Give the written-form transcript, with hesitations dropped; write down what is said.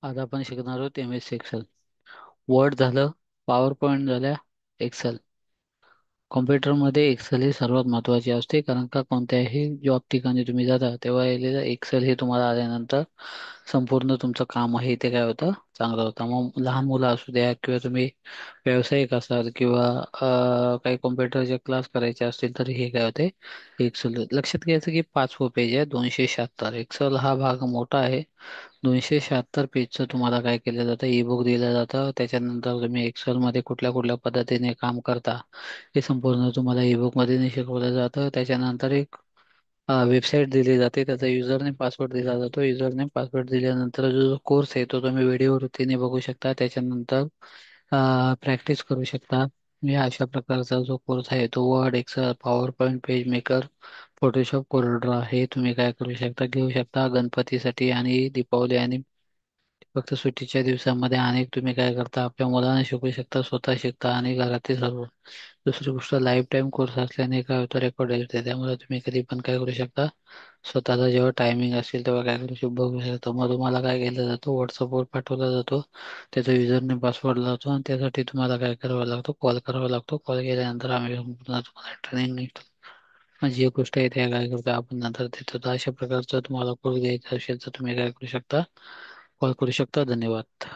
आज आपण शिकणार आहोत MS एक्सेल. वर्ड झालं, पॉवर पॉईंट झाल्या, एक्सेल. कॉम्प्युटरमध्ये एक्सेल हे सर्वात महत्त्वाचे असते, कारण का कोणत्याही जॉब ठिकाणी तुम्ही जाता तेव्हा एक्सेल हे तुम्हाला आल्यानंतर संपूर्ण तुमचं काम आहे ते काय होतं, चांगलं होतं. मग लहान मुलं असू द्या किंवा तुम्ही व्यावसायिक असाल किंवा काही कॉम्प्युटरचे क्लास करायचे असतील तर हे काय होते, एक्सेल. लक्षात घ्यायचं की 5 पेज आहे, 276. एक्सेल हा भाग मोठा आहे. 276 पेजचं तुम्हाला काय केलं जातं, बुक दिलं जातं. त्याच्यानंतर तुम्ही एक्सेलमध्ये कुठल्या कुठल्या पद्धतीने काम करता हे संपूर्ण तुम्हाला बुक मध्ये नाही शिकवलं जातं. त्याच्यानंतर एक वेबसाईट दिली जाते, त्याचा युजर नेम पासवर्ड दिला जातो. युजर नेम पासवर्ड दिल्यानंतर जो जो कोर्स आहे तो तुम्ही व्हिडिओवरतीने बघू शकता. त्याच्यानंतर प्रॅक्टिस करू शकता. या अशा प्रकारचा जो कोर्स आहे तो Word, Excel, PowerPoint, PageMaker, Photoshop, CorelDRAW हे तुम्ही काय करू शकता, घेऊ शकता. गणपतीसाठी आणि दीपावली आणि फक्त सुट्टीच्या दिवसामध्ये अनेक तुम्ही काय करता, आपल्या मुलांना शिकू शकता, स्वतः शिकता आणि घरातील सर्व. दुसरी गोष्ट, लाईफ टाईम कोर्स असल्याने काय होतं, रेकॉर्ड येते. त्यामुळे तुम्ही कधी पण काय करू शकता, स्वतःला जेव्हा टायमिंग असेल तेव्हा काय करू शकता, बघू शकता. मग तुम्हाला काय केलं जातं, व्हॉट्सअपवर पाठवला जातो. त्याचा युजर नेम पासवर्ड लावतो आणि त्यासाठी तुम्हाला काय करावं लागतो, कॉल करावा लागतो. कॉल केल्यानंतर आम्ही पुन्हा तुम्हाला ट्रेनिंग निघतो. जी गोष्ट आहे त्या काय करतो आपण नंतर देतो. तर अशा प्रकारचं तुम्हाला कोर्स घ्यायचा असेल तर तुम्ही काय करू शकता, कॉल करू शकता. धन्यवाद.